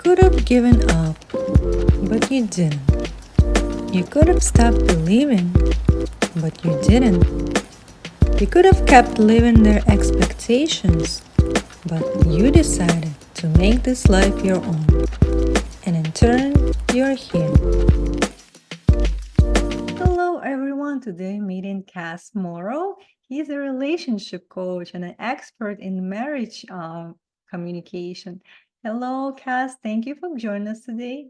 could have given up, but you didn't. You could have stopped believing, but you didn't. You could have kept living their expectations, but you decided to make this life your own. And in turn, you're here. Hello, everyone. Today, meeting Cass Morrow. He's a relationship coach and an expert in marriage communication. Hello, Cass. Thank you for joining us today.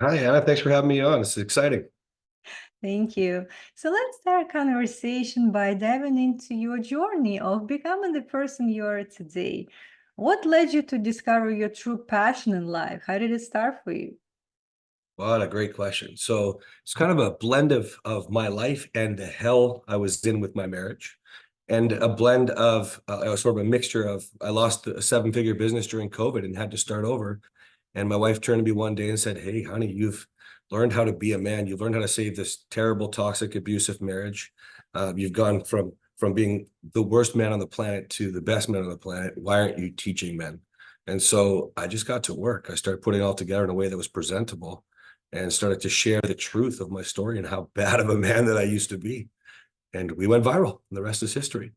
Hi, Anna. Thanks for having me on. This is exciting. Thank you. So let's start conversation by diving into your journey of becoming the person you are today. What led you to discover your true passion in life? How did it start for you? What a great question. So it's kind of a blend of my life and the hell I was in with my marriage, and a blend of sort of a mixture of I lost a seven-figure business during COVID and had to start over. And my wife turned to me one day and said, "Hey, honey, you've learned how to be a man. You've learned how to save this terrible, toxic, abusive marriage. You've gone from being the worst man on the planet to the best man on the planet. Why aren't you teaching men?" And so I just got to work. I started putting it all together in a way that was presentable and started to share the truth of my story and how bad of a man that I used to be. And we went viral, and the rest is history.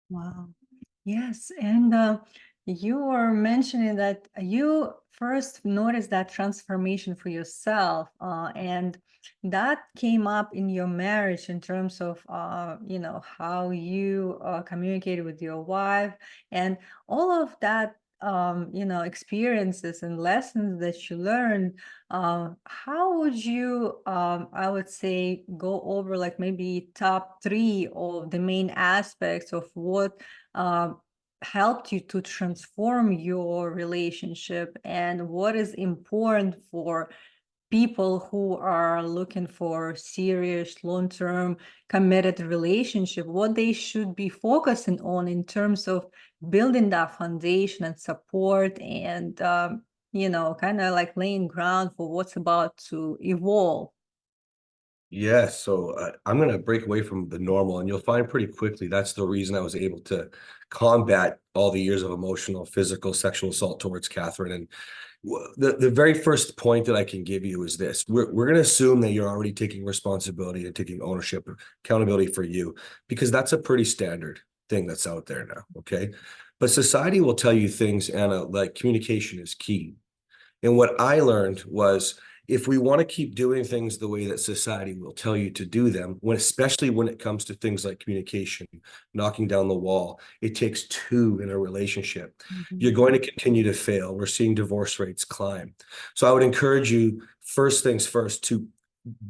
Wow. Yes, and you were mentioning that you first noticed that transformation for yourself, and that came up in your marriage in terms of, how you communicated with your wife, and all of that, experiences and lessons that you learned. How would you, I would say, go over like maybe top three of the main aspects of what uh, helped you to transform your relationship and what is important for people who are looking for serious long-term committed relationship, what they should be focusing on in terms of building that foundation and support and kind of like laying ground for what's about to evolve. Yes, so I'm going to break away from the normal, and you'll find pretty quickly that's the reason I was able to combat all the years of emotional, physical, sexual assault towards Catherine. And the very first point that I can give you is this: we're going to assume that you're already taking responsibility and taking ownership, accountability for you, because that's a pretty standard thing that's out there now. Okay, but society will tell you things, Anna, like communication is key. And what I learned was if we want to keep doing things the way that society will tell you to do them, especially when it comes to things like communication, knocking down the wall, it takes two in a relationship. You're Mhm. going to continue to fail. We're seeing divorce rates climb. So I would encourage you, first things first, to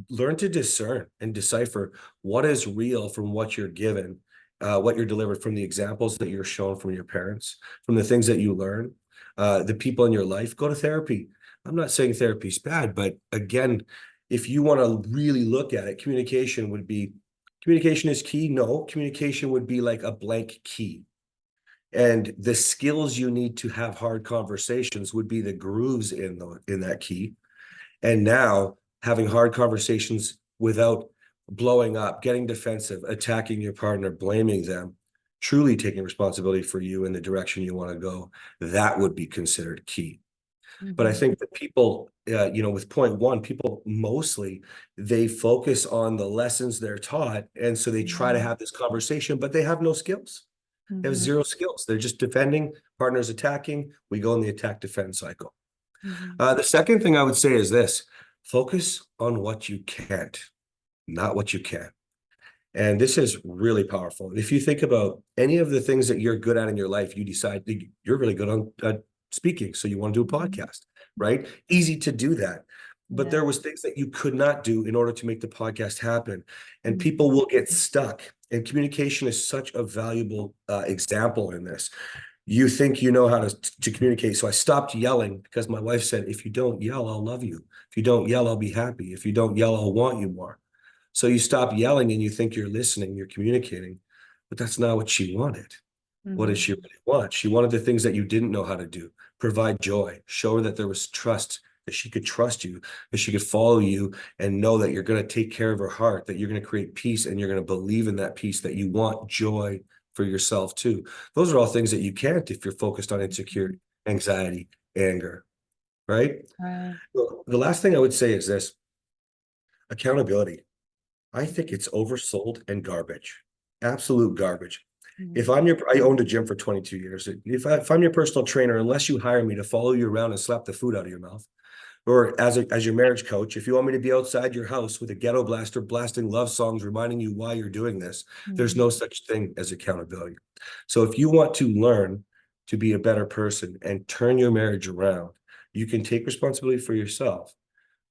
learn to discern and decipher what is real from what you're given, what you're delivered from the examples that you're shown from your parents, from the things that you learn, the people in your life. Go to therapy. I'm not saying therapy is bad, but again, if you want to really look at it, communication is key. No, communication would be like a blank key. And the skills you need to have hard conversations would be the grooves in that key. And now having hard conversations without blowing up, getting defensive, attacking your partner, blaming them, truly taking responsibility for you in the direction you want to go, that would be considered key. But I Mhm. think that people, with point one, people mostly they focus on the lessons they're taught, and so they try to Yeah. have this conversation, but they have no skills. They have Mhm. zero skills. They're just defending. Partners attacking. We go in the attack defense cycle. Mhm. The second thing I would say is this: focus on what you can't, not what you can. And this is really powerful. If you think about any of the things that you're good at in your life, you decide that you're really good on speaking, so you want to do a Mhm. podcast, right? Easy to do that. But Yeah. there was things that you could not do in order to make the podcast happen, and Mhm. people will get stuck. And communication is such a valuable example in this. You think you know how to communicate. So I stopped yelling because my wife said, if you don't yell, I'll love you. If you don't yell, I'll be happy. If you don't yell, I'll want you more. So you stop yelling and you think you're listening, you're communicating, but that's not what she wanted. What did Mhm. she really want? She wanted the things that you didn't know how to do. Provide joy, show her that there was trust, that she could trust you, that she could follow you and know that you're going to take care of her heart, that you're going to create peace and you're going to believe in that peace, that you want joy for yourself too. Those are all things that you can't if you're focused on insecurity, anxiety, anger, right? Right. Well, the last thing I would say is this: accountability. I think it's oversold and garbage, absolute garbage. Mm, I owned a gym for 22 years. If I'm your personal trainer, unless you hire me to follow you around and slap the food out of your mouth, or as your marriage coach, if you want me to be outside your house with a ghetto blaster blasting love songs, reminding you why you're doing this, there's mm, no such thing as accountability. So if you want to learn to be a better person and turn your marriage around, you can take responsibility for yourself,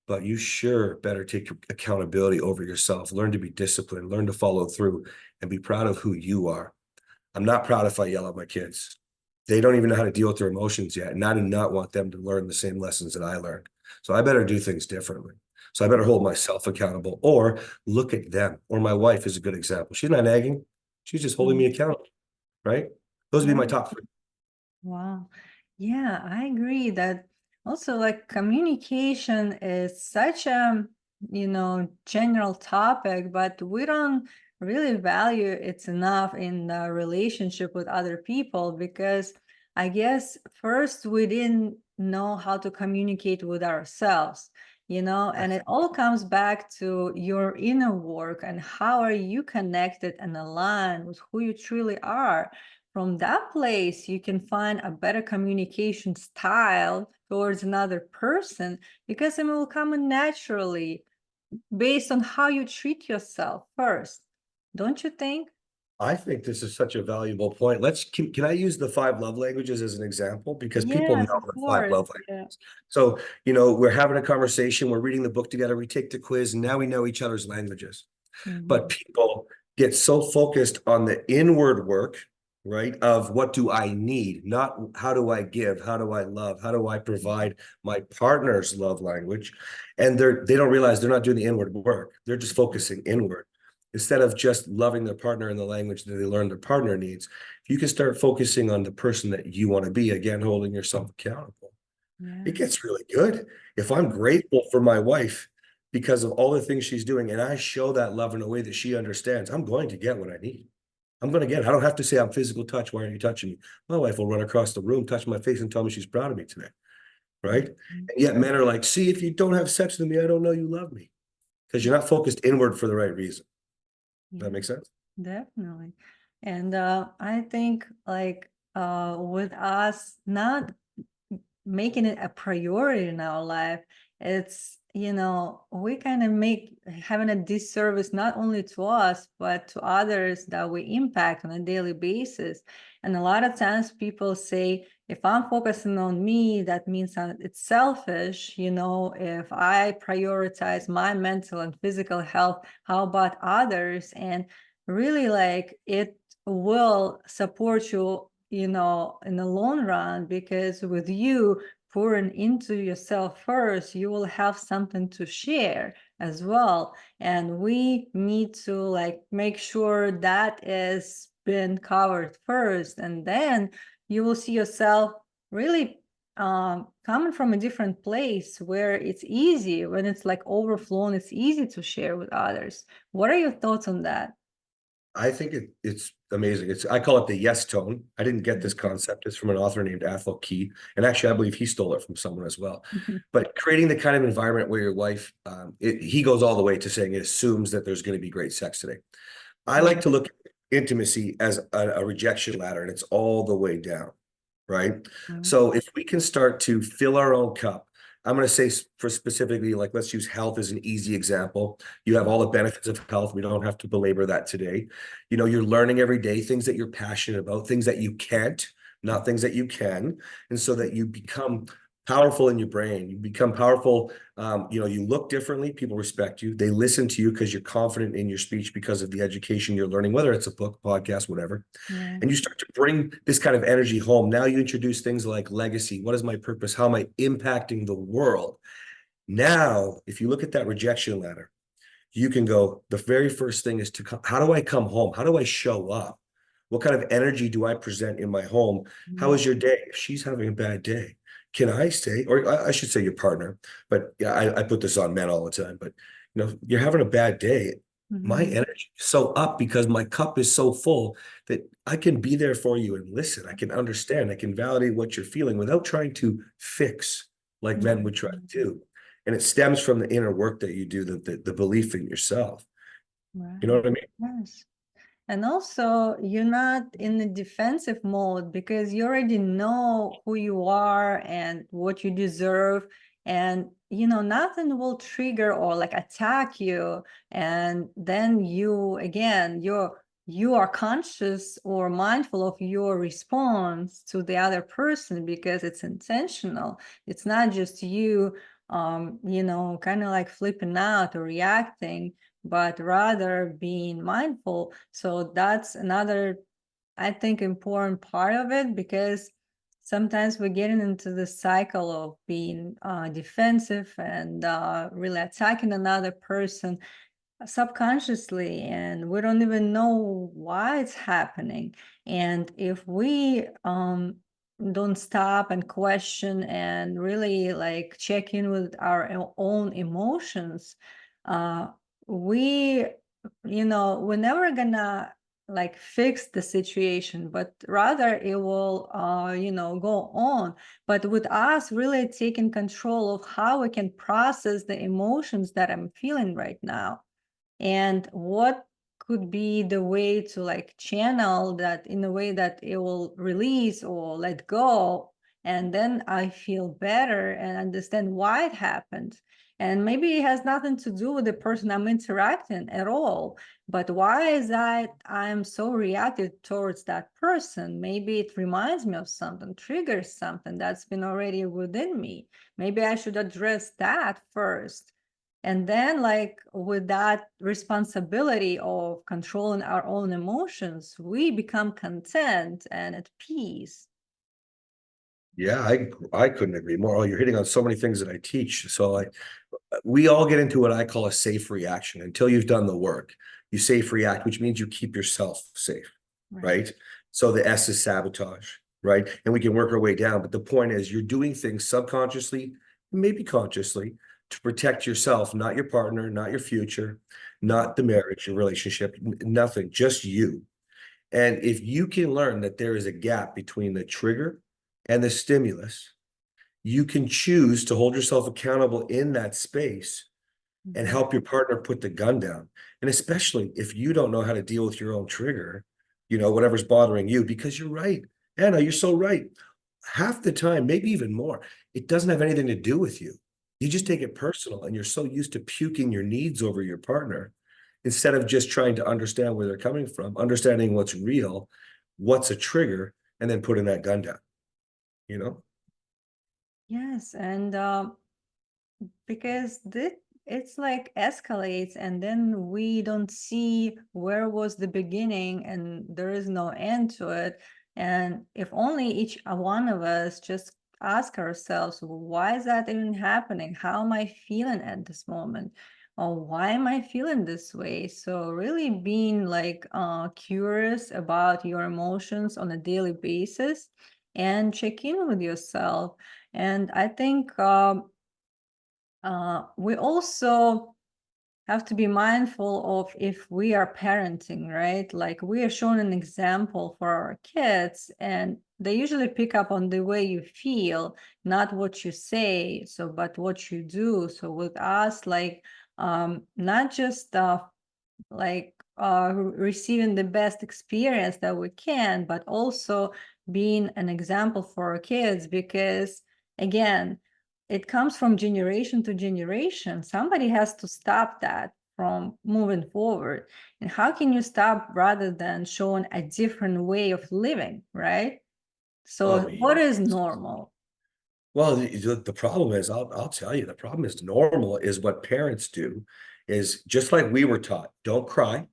but you sure better take accountability over yourself. Learn to be disciplined, learn to follow through, and be proud of who you are. I'm not proud if I yell at my kids. They don't even know how to deal with their emotions yet. And I do not want them to learn the same lessons that I learned. So I better do things differently. So I better hold myself accountable or look at them. Or my wife is a good example. She's not nagging. She's just holding me mm. accountable, right? Those would be my Right. top three. Wow. Yeah, I agree that also like communication is such a, general topic, but we don't really value it enough in the relationship with other people because I guess first we didn't know how to communicate with ourselves, and it all comes back to your inner work and how are you connected and aligned with who you truly are. From that place, you can find a better communication style towards another person because it will come naturally based on how you treat yourself first. Don't you think? I think this is such a valuable point. Can I use the five love languages as an example? Because people Yes, know of the five course. love Yeah. languages. So, we're having a conversation, we're reading the book together, we take the quiz, and now we know each other's languages. But Mhm. people get so focused on the inward work, right? Of what do I need, not how do I give, how do I love, how do I provide my partner's love language? And they don't realize they're not doing the inward work. They're just focusing inward instead of just loving their partner in the language that they learn their partner needs. If you can start focusing on the person that you want to be, again, holding yourself accountable, it Yeah. gets really good. If I'm grateful for my wife because of all the things she's doing, and I show that love in a way that she understands, I'm going to get what I need. I'm going to get it. I don't have to say I'm physical touch. Why are you touching me? My wife will run across the room, touch my face, and tell me she's proud of me today. Right. Mhm. And yet men are like, see, if you don't have sex with me, I don't know you love me. Because you're not focused inward for the right reason. Does that Yeah, make sense? definitely. And I think like with us not making it a priority in our life, it's, we kind of make having a disservice not only to us, but to others that we impact on a daily basis. And a lot of times people say, if I'm focusing on me, that means it's selfish. If I prioritize my mental and physical health, how about others? And really, like, it will support you, in the long run, because with you pouring into yourself first, you will have something to share as well. And we need to like make sure that is been covered first, and then you will see yourself really coming from a different place where it's easy. When it's like overflowing, it's easy to share with others. What are your thoughts on that? I think it's amazing. I call it the yes tone. I didn't get this concept. It's from an author named Athol Key. And actually, I believe he stole it from someone as well. Mhm. But creating the kind of environment where your wife, he goes all the way to saying it assumes that there's going to be great sex today. I like Right. to look at intimacy as a rejection ladder, and it's all the way down, right? Mhm. So if we can start to fill our own cup, I'm going to say for specifically, like, let's use health as an easy example. You have all the benefits of health. We don't have to belabor that today. You're learning every day things that you're passionate about, things that you can't, not things that you can. And so that you become powerful in your brain, you become powerful. You look differently, people respect you, they listen to you because you're confident in your speech because of the education you're learning, whether it's a book, podcast, whatever. Yeah. And you start to bring this kind of energy home. Now you introduce things like legacy. What is my purpose? How am I impacting the world? Now, if you look at that rejection ladder, you can go, the very first thing is how do I come home? How do I show up? What kind of energy do I present in my home? How Mhm. is your day? If she's having a bad day, can I stay? Or I should say your partner, but yeah, I put this on men all the time, but you're having a bad day. my Mhm. energy is so up because my cup is so full that I can be there for you and listen. I can understand. I can validate what you're feeling without trying to fix like men would try to Mhm. do. And it stems from the inner work that you do, the belief in yourself. You know Right. what I mean? Yes. And also, you're not in the defensive mode because you already know who you are and what you deserve. And, nothing will trigger or like attack you. And then you are conscious or mindful of your response to the other person because it's intentional. It's not just you, kind of like flipping out or reacting, but rather being mindful. So that's another, I think, important part of it, because sometimes we're getting into the cycle of being defensive and really attacking another person subconsciously, and we don't even know why it's happening. And if we don't stop and question and really like check in with our own emotions, uh we we're never gonna like fix the situation, but rather it will go on. But with us really taking control of how we can process the emotions that I'm feeling right now, and what could be the way to like channel that in a way that it will release or let go, and then I feel better and understand why it happened. And maybe it has nothing to do with the person I'm interacting at all, but why is that I'm so reactive towards that person? Maybe it reminds me of something, triggers something that's been already within me. Maybe I should address that first, and then, like, with that responsibility of controlling our own emotions, we become content and at peace. Yeah, I couldn't agree more. Oh, you're hitting on so many things that I teach. So we all get into what I call a safe reaction until you've done the work. You safe react, which means you keep yourself safe, Right. right? So the S is sabotage, right? And we can work our way down. But the point is, you're doing things subconsciously, maybe consciously, to protect yourself, not your partner, not your future, not the marriage, your relationship, nothing, just you. And if you can learn that there is a gap between the trigger and the stimulus, you can choose to hold yourself accountable in that space and Mhm. help your partner put the gun down. And especially if you don't know how to deal with your own trigger, whatever's bothering you, because you're right. Anna, you're so right. Half the time, maybe even more, it doesn't have anything to do with you. You just take it personal and you're so used to puking your needs over your partner instead of just trying to understand where they're coming from, understanding what's real, what's a trigger, and then putting that gun down, you know? Yes, and because it's like escalates, and then we don't see where was the beginning, and there is no end to it. And if only each one of us just ask ourselves, why is that even happening? How am I feeling at this moment? Or why am I feeling this way? So really being like curious about your emotions on a daily basis and check in with yourself. And I think we also have to be mindful of if we are parenting, right? Like we are showing an example for our kids, and they usually pick up on the way you feel, not what you say, so but what you do. So with us, like not just like receiving the best experience that we can, but also being an example for our kids, because again, it comes from generation to generation. Somebody has to stop that from moving forward. And how can you stop rather than showing a different way of living, right? So Oh, what yeah. is normal? Well, the problem is, I'll tell you, the problem is normal is what parents do is just like we were taught. Don't cry.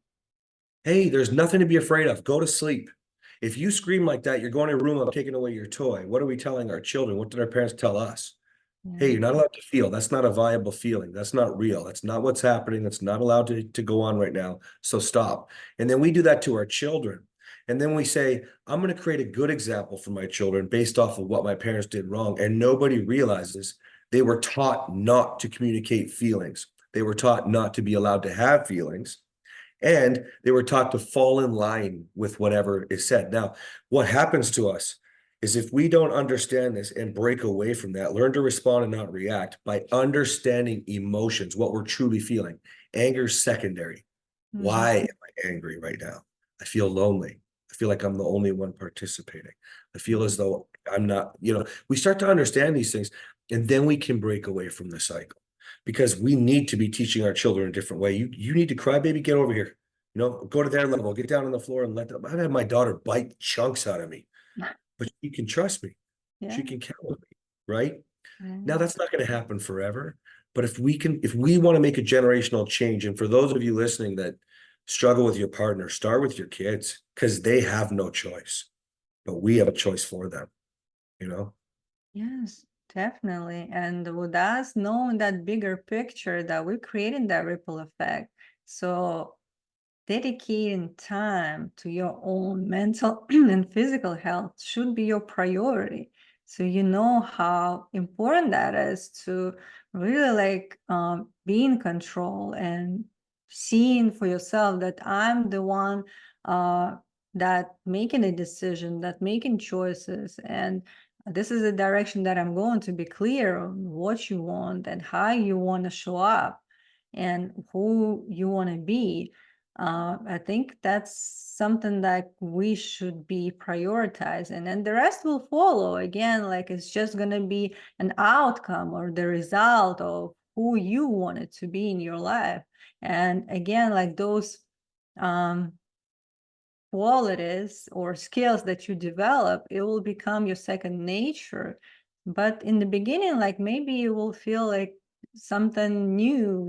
Hey, there's nothing to be afraid of. Go to sleep. If you scream like that, you're going to a room, I'm taking away your toy. What are we telling our children? What did our parents tell us? Hey, Yeah. you're not allowed to feel. That's not a viable feeling. That's not real. That's not what's happening. That's not allowed to go on right now. So stop. And then we do that to our children. And then we say, I'm going to create a good example for my children based off of what my parents did wrong. And nobody realizes they were taught not to communicate feelings. They were taught not to be allowed to have feelings. And they were taught to fall in line with whatever is said. Now, what happens to us is if we don't understand this and break away from that, learn to respond and not react by understanding emotions, what we're truly feeling. Anger is secondary. Why am I angry right now? I feel lonely. I feel like I'm the only one participating. I feel as though I'm not, we start to understand these things, and then we can break away from the cycle, because we need to be teaching our children a different way. You need to cry, baby, get over here. Go to their level, get down on the floor and let them. I've had my daughter bite chunks out of me, but she can trust me. Yeah. She can count on me, right? Now, Yeah. that's not going to happen forever, but if we want to make a generational change, and for those of you listening that struggle with your partner, start with your kids, because they have no choice, but we have a choice for them, you know? Yes, definitely. And with us knowing that bigger picture that we're creating that ripple effect. So dedicating time to your own mental and physical health should be your priority. So you know how important that is to really be in control and seeing for yourself that I'm the one uh, that making a decision, that making choices, and this is the direction that I'm going to be clear on what you want and how you want to show up and who you want to be. I think that's something that we should be prioritizing, and the rest will follow. Again, like it's just going to be an outcome or the result of who you want it to be in your life. And again, like those um, qualities or skills that you develop, it will become your second nature. But in the beginning, like maybe you will feel like something new,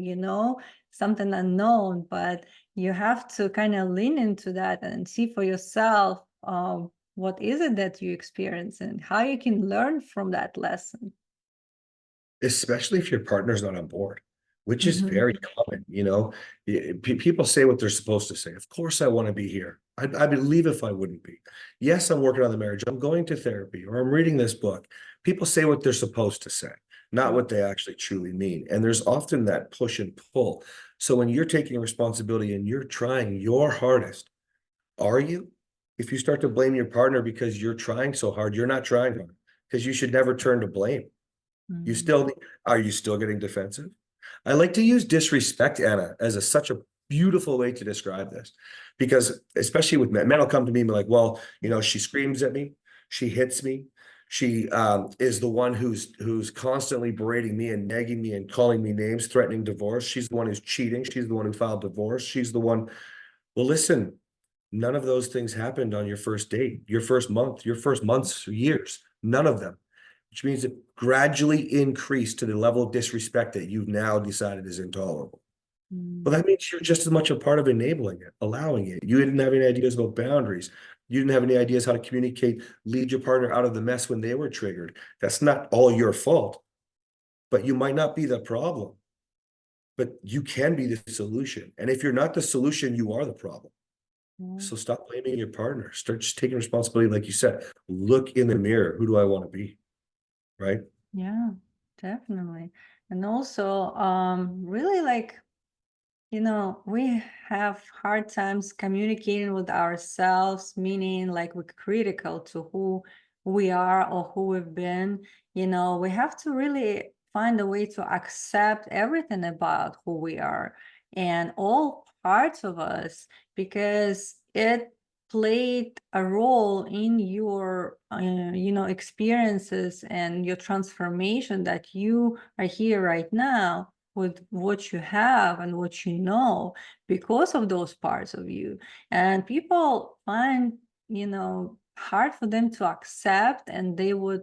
something unknown, but you have to kind of lean into that and see for yourself what is it that you experience and how you can learn from that lesson. Especially if your partner's not on board, which is Mhm. very common. People say what they're supposed to say. Of course, I want to be here. I believe if I wouldn't be. Yes, I'm working on the marriage. I'm going to therapy, or I'm reading this book. People say what they're supposed to say, not what they actually truly mean. And there's often that push and pull. So when you're taking responsibility and you're trying your hardest, are you? If you start to blame your partner because you're trying so hard, you're not trying hard, because you should never turn to blame. You Mm. still, are you still getting defensive? I like to use disrespect, Anna, as such a beautiful way to describe this, because especially with men will come to me and be like, well, she screams at me, she hits me, she is the one who's constantly berating me and nagging me and calling me names, threatening divorce. She's the one who's cheating. She's the one who filed divorce. She's the one. Well, listen, none of those things happened on your first date, your first month, your first months, years. None of them, which means it gradually increased to the level of disrespect that you've now decided is intolerable. Mm. Well, that means you're just as much a part of enabling it, allowing it. You didn't have any ideas about boundaries. You didn't have any ideas how to communicate, lead your partner out of the mess when they were triggered. That's not all your fault, but you might not be the problem, but you can be the solution. And if you're not the solution, you are the problem. Yeah. So stop blaming your partner. Start just taking responsibility. Like you said, look in the mirror. Who do I want to be? Right? Yeah, definitely. And also, really we have hard times communicating with ourselves, meaning like we're critical to who we are or who we've been. We have to really find a way to accept everything about who we are and all parts of us, because it played a role in your experiences and your transformation that you are here right now with what you have and what you know because of those parts of you. And people find hard for them to accept, and they would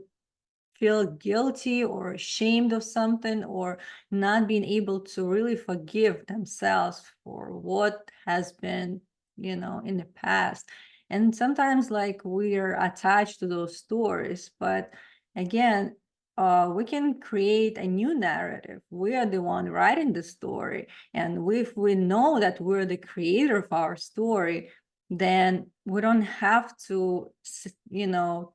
feel guilty or ashamed of something, or not being able to really forgive themselves for what has been in the past. And sometimes like we're attached to those stories, but again, we can create a new narrative. We are the one writing the story, and if we know that we're the creator of our story, then we don't have to,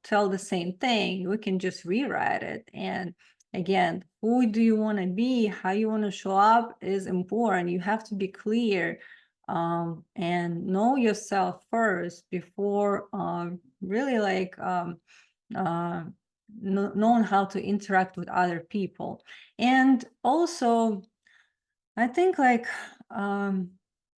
tell the same thing. We can just rewrite it. And again, who do you want to be? How you want to show up is important. You have to be clear and know yourself first before really like knowing how to interact with other people. And also, I think like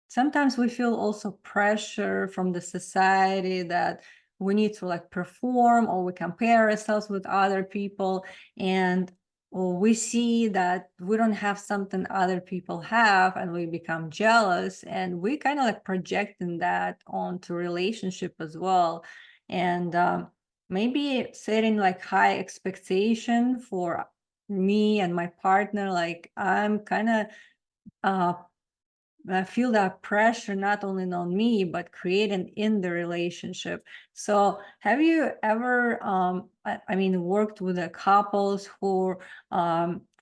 sometimes we feel also pressure from the society that we need to like perform, or we compare ourselves with other people, and or we see that we don't have something other people have, and we become jealous, and we kind of like projecting that onto relationship as well. And maybe setting like high expectation for me and my partner, like I'm kind of uh, I feel that pressure not only on me, but creating in the relationship. So have you ever, I mean, worked with the couples who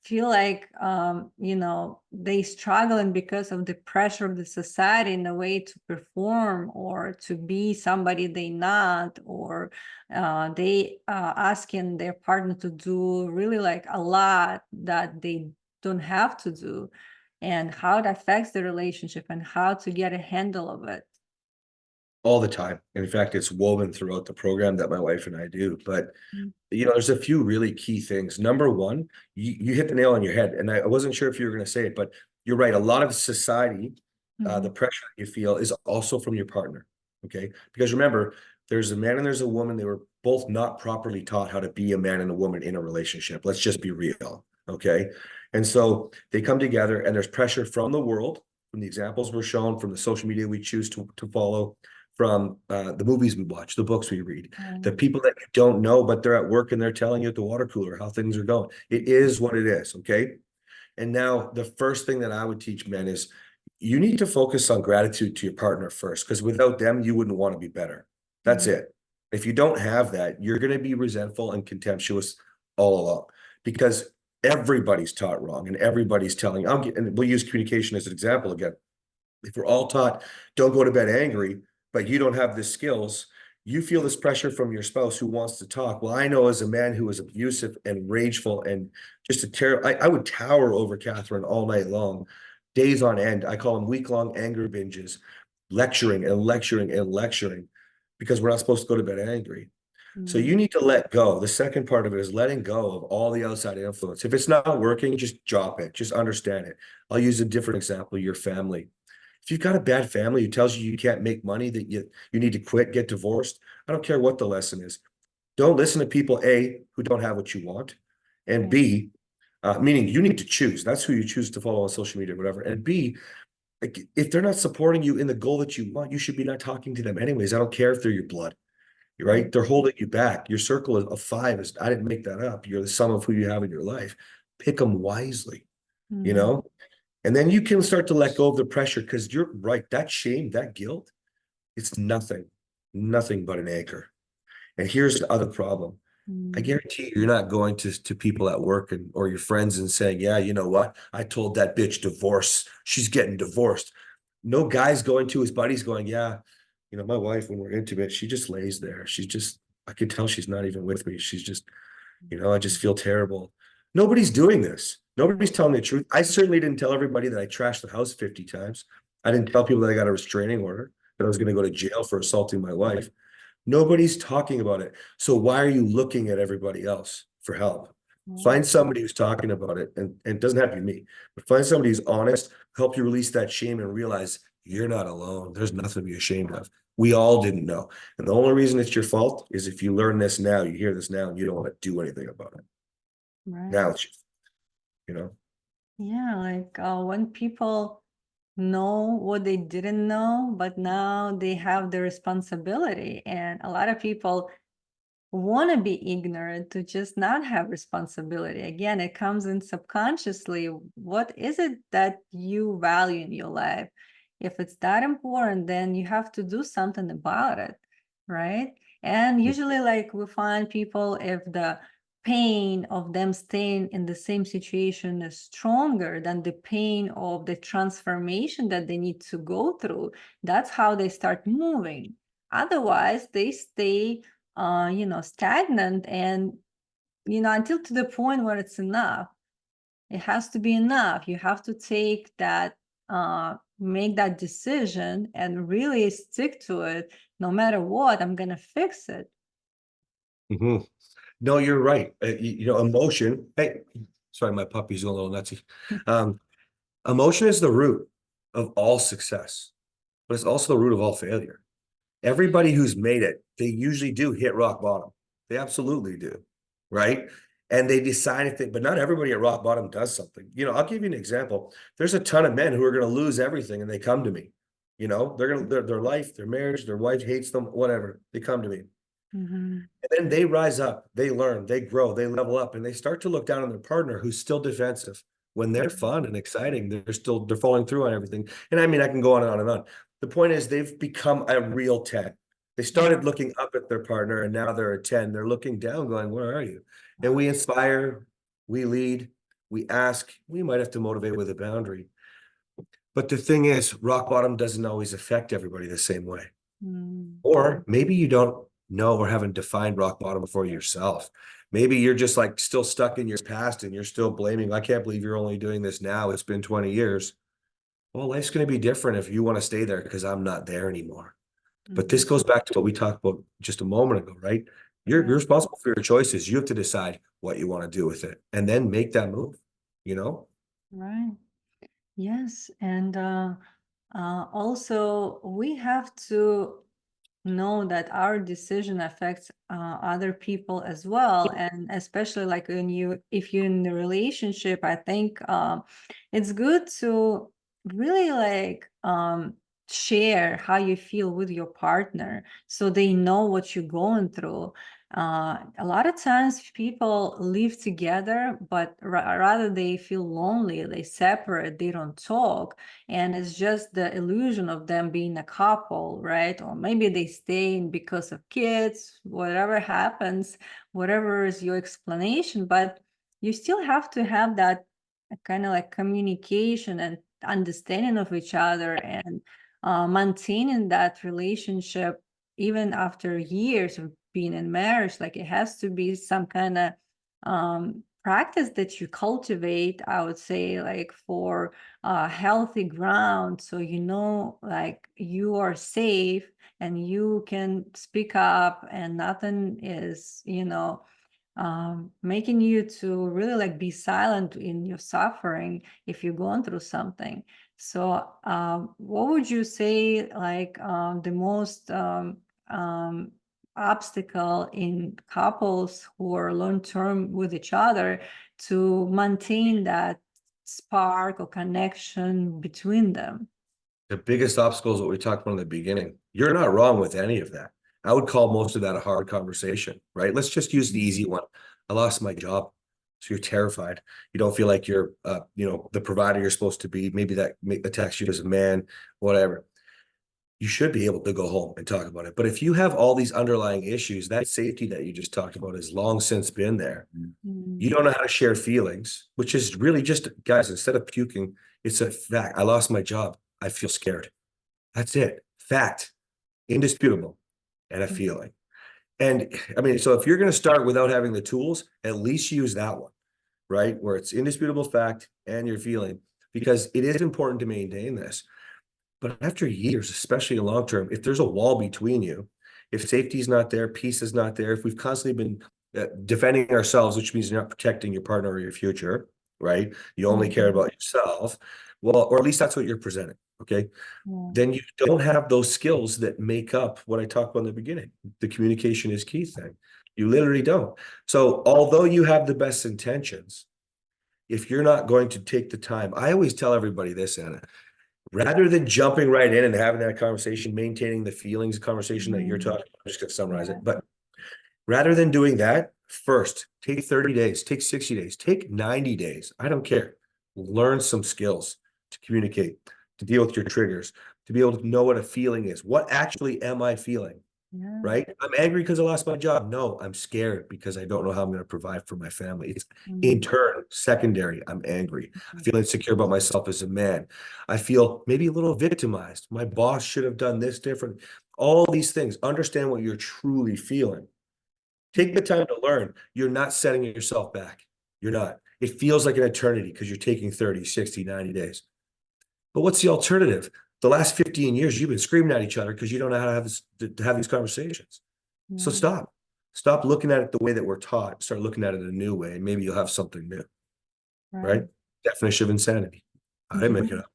feel like, they struggling because of the pressure of the society in a way to perform or to be somebody they not, or they asking their partner to do really like a lot that they don't have to do, and how it affects the relationship and how to get a handle of it? All the time. In fact, it's woven throughout the program that my wife and I do. But Mm. there's a few really key things. Number one, you hit the nail on your head, and I wasn't sure if you were going to say it, but you're right. A lot of society, the Mhm. pressure that you feel is also from your partner. Okay, because remember, there's a man and there's a woman. They were both not properly taught how to be a man and a woman in a relationship. Let's just be real. Okay, and so they come together, and there's pressure from the world, from the examples we're shown, from the social media we choose to follow, from the movies we watch, the books we read, the people that you don't know, but they're at work and they're telling you at the water cooler how things are going. It is what it is, okay? And now the first thing that I would teach men is you need to focus on gratitude to your partner first, because without them, you wouldn't want to be better. That's Mhm. it. If you don't have that, you're going to be resentful and contemptuous all along, because everybody's taught wrong and everybody's telling. And we'll use communication as an example again. If we're all taught don't go to bed angry, but you don't have the skills, you feel this pressure from your spouse who wants to talk. Well, I know as a man who is abusive and rageful and just a terror, I would tower over Catherine all night long, days on end. I call them week-long anger binges, lecturing and lecturing and lecturing, because we're not supposed to go to bed angry. So Mhm. you need to let go. The second part of it is letting go of all the outside influence. If it's not working, just drop it. Just understand it. I'll use a different example, your family. If you've got a bad family who tells you you can't make money, that you need to quit, get divorced, I don't care what the lesson is. Don't listen to people, A, who don't have what you want, and Yeah. B, meaning you need to choose. That's who you choose to follow on social media, whatever. And B, like, if they're not supporting you in the goal that you want, you should be not talking to them anyways. I don't care if they're your blood, right? They're holding you back. Your circle of five is, I didn't make that up. You're the sum of who you have in your life. Pick them wisely, you Mhm. know? And then you can start to let go of the pressure, because you're right. That shame, that guilt, it's nothing but an anchor. And here's the other problem. I Mhm. guarantee you're not going to people at work and or your friends and saying, yeah, you know what? I told that bitch divorce. She's getting divorced. No guy's going to his buddies going, yeah, my wife, when we're intimate, she just lays there. She's just, I can tell she's not even with me. She's just, I just feel terrible. Nobody's doing this. Nobody's telling the truth. I certainly didn't tell everybody that I trashed the house 50 times. I didn't tell people that I got a restraining order, that I was going to go to jail for assaulting my wife. Nobody's talking about it. So why are you looking at everybody else for help? Yeah. Find somebody who's talking about it, and it doesn't have to be me, but find somebody who's honest, help you release that shame and realize you're not alone. There's nothing to be ashamed of. We all didn't know. And the only reason it's your fault is if you learn this now, you hear this now, and you don't want to do anything about it. Now Right. it's, you know, Yeah, like when people know what they didn't know, but now they have the responsibility. And a lot of people want to be ignorant to just not have responsibility. Again, it comes in subconsciously. What is it that you value in your life? If it's that important, then you have to do something about it, right? And usually, like we find people, if the pain of them staying in the same situation is stronger than the pain of the transformation that they need to go through, that's how they start moving. Otherwise, they stay stagnant, and until to the point where it's enough. It has to be enough. You have to take that make that decision and really stick to it, no matter what, I'm gonna fix it. Mhm. No, you're right. Emotion. Hey, sorry, my puppy's a little nutsy. Um, Emotion is the root of all success, but it's also the root of all failure. Everybody who's made it, they usually do hit rock bottom. They absolutely do, right? And they decide if they, but not everybody at rock bottom does something. I'll give you an example. There's a ton of men who are going to lose everything and they come to me. They're going to their life, their marriage, their wife hates them, whatever. They come to me. Mhm. And then they rise up, they learn, they grow, they level up, and they start to look down on their partner who's still defensive. When they're fun and exciting, they're following through on everything. And I mean, I can go on and on and on. The point is they've become a real 10. They started looking up at their partner and now they're a 10. They're looking down, going, where are you? And we inspire, we lead, we ask, we might have to motivate with a boundary. But the thing is, rock bottom doesn't always affect everybody the same way. Mm. Or maybe you don't know or haven't defined rock bottom for yourself. Maybe you're just like still stuck in your past and you're still blaming, I can't believe you're only doing this now. It's been 20 years. Well, life's going to be different if you want to stay there because I'm not there anymore. But this goes back to what we talked about just a moment ago, right? You're Right. responsible for your choices. You have to decide what you want to do with it and then make that move, you know? Right. Yes. And also, we have to know that our decision affects other people as well, and especially like if you're in the relationship, I think it's good to really like share how you feel with your partner so they know what you're going through. A lot of times people live together, but rather they feel lonely, they separate, they don't talk, and it's just the illusion of them being a couple, right? Or maybe they stay in because of kids, whatever happens, whatever is your explanation, but you still have to have that kind of like communication and understanding of each other, and maintaining that relationship even after years of being in marriage. Like, it has to be some kind of practice that you cultivate, I would say, like for healthy ground, so like you are safe and you can speak up and nothing is making you to really like be silent in your suffering if you're going through something. So what would you say like the most obstacle in couples who are long-term with each other to maintain that spark or connection between them? The biggest obstacle is what we talked about in the beginning. You're not wrong with any of that. I would call most of that a hard conversation, right? Let's just use the easy one. I lost my job. So you're terrified. You don't feel like you're, the provider you're supposed to be. Maybe that attacks you as a man, whatever. You should be able to go home and talk about it. But if you have all these underlying issues, that safety that you just talked about has long since been there. Mm. You don't know how to share feelings, which is really just, guys, instead of puking, it's a fact. I lost my job. I feel scared. That's it. Fact, indisputable, and a feeling. And I mean, so if you're going to start without having the tools, at least use that one, right? Where it's indisputable fact and your feeling, because it is important to maintain this. But after years, especially in long term, if there's a wall between you, if safety is not there, peace is not there, if we've constantly been defending ourselves, which means you're not protecting your partner or your future, right? You only care about yourself. Well, or at least that's what you're presenting. Okay. Yeah. Then you don't have those skills that make up what I talked about in the beginning. The communication is key thing. You literally don't. So although you have the best intentions, if you're not going to take the time, I always tell everybody this, Anna, rather than jumping right in and having that conversation, maintaining the feelings conversation that you're talking about, I'm just going to summarize it. But rather than doing that, first, take 30 days, take 60 days, take 90 days. I don't care. Learn some skills to communicate, to deal with your triggers, to be able to know what a feeling is. What actually am I feeling? Yeah. Right? I'm angry because I lost my job. No, I'm scared because I don't know how I'm going to provide for my family. It's in turn secondary. I'm angry. I feel insecure about myself as a man. I feel maybe a little victimized. My boss should have done this different. All these things. Understand what you're truly feeling. Take the time to learn. You're not setting yourself back. You're not. It feels like an eternity because you're taking 30, 60, 90 days. But what's the alternative? The last 15 years, you've been screaming at each other because you don't know how to have these conversations. So Yeah. stop looking at it the way that we're taught. Start looking at it a new way, and maybe you'll have something new, right? Right. Definition of insanity. I didn't make it up.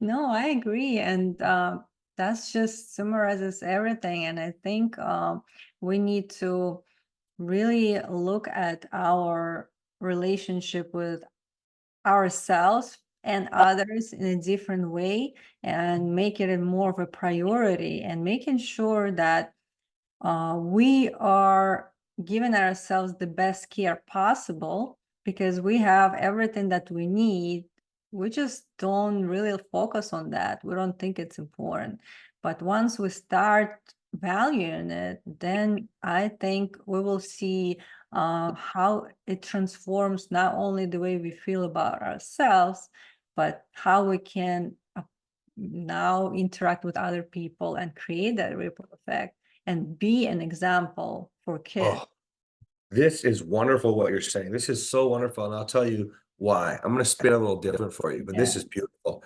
No, I agree. And that's just summarizes everything. And I think we need to really look at our relationship with ourselves and others in a different way and make it a more of a priority and making sure that we are giving ourselves the best care possible because we have everything that we need. We just don't really focus on that. We don't think it's important. But once we start valuing it, then I think we will see how it transforms not only the way we feel about ourselves, but how we can now interact with other people and create that ripple effect and be an example for kids. Oh, this is wonderful what you're saying. This is so wonderful. And I'll tell you why. I'm going to spin a little different for you, but this Yeah. is beautiful.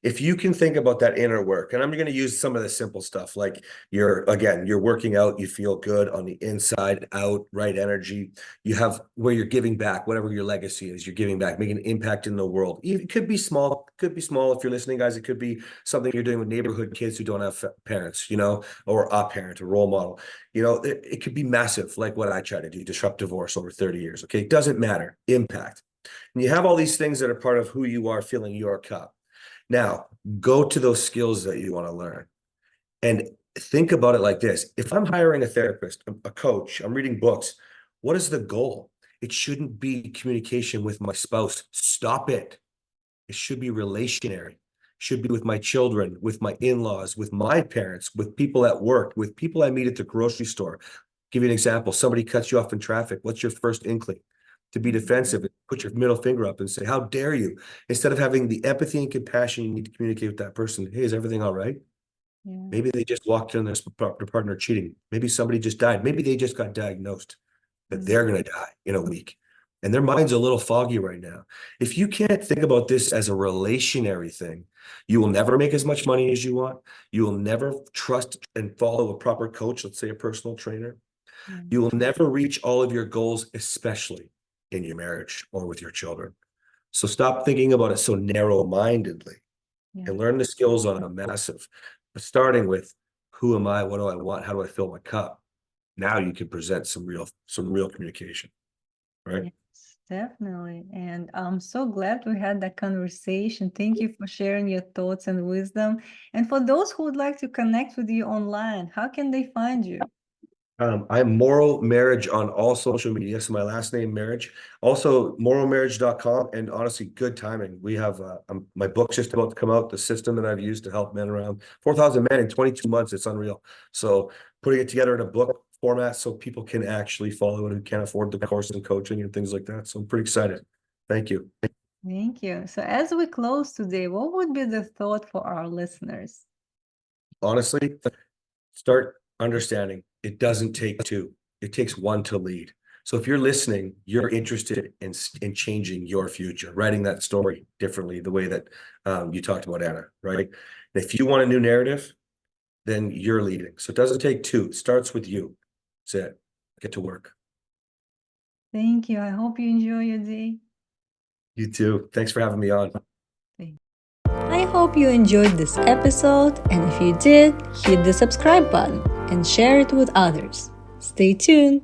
If you can think about that inner work, and I'm going to use some of the simple stuff like you're working out, you feel good on the inside out, right energy. You have where you're giving back, whatever your legacy is, you're giving back, making an impact in the world. It could be small, if you're listening, guys. It could be something you're doing with neighborhood kids who don't have parents, or a parent, a role model. It could be massive, like what I try to do, disrupt divorce over 30 years. Okay, it doesn't matter, impact. And you have all these things that are part of who you are, filling your cup. Now, go to those skills that you want to learn and think about it like this. If I'm hiring a therapist, a coach, I'm reading books, what is the goal? It shouldn't be communication with my spouse. Stop it. It should be relationary. It should be with my children, with my in-laws, with my parents, with people at work, with people I meet at the grocery store. Give you an example. Somebody cuts you off in traffic. What's your first inkling? To be defensive and put your middle finger up and say, how dare you? Instead of having the empathy and compassion you need to communicate with that person. Hey, is everything all right? Yeah. Maybe they just walked in their partner cheating. Maybe somebody just died. Maybe they just got diagnosed that they're going to die in a week. And their mind's a little foggy right now. If you can't think about this as a relationary thing, you will never make as much money as you want. You will never trust and follow a proper coach, let's say a personal trainer. Yeah. You will never reach all of your goals, especially in your marriage or with your children. So stop thinking about it so narrow-mindedly Yeah. and learn the skills on a massive, starting with who am I? What do I want? How do I fill my cup? Now you can present some real communication, right? Yes, definitely. And I'm so glad we had that conversation. Thank you for sharing your thoughts and wisdom. And for those who would like to connect with you online, how can they find you? I'm Moral Marriage on all social media. So my last name, Marriage. Also, moralmarriage.com. And honestly, good timing. We have my book's just about to come out. The system that I've used to help men around 4,000 men in 22 months. It's unreal. So putting it together in a book format so people can actually follow it who can't afford the course and coaching and things like that. So I'm pretty excited. Thank you. Thank you. So as we close today, what would be the thought for our listeners? Honestly, start understanding it doesn't take two, it takes one to lead. So if you're listening, you're interested in changing your future, writing that story differently, the way that you talked about, Anna, right? And if you want a new narrative, then you're leading. So it doesn't take two, it starts with you. That's it. Get to work. Thank you. I hope you enjoy your day. You too. Thanks for having me on. I hope you enjoyed this episode, and if you did, hit the subscribe button and share it with others. Stay tuned.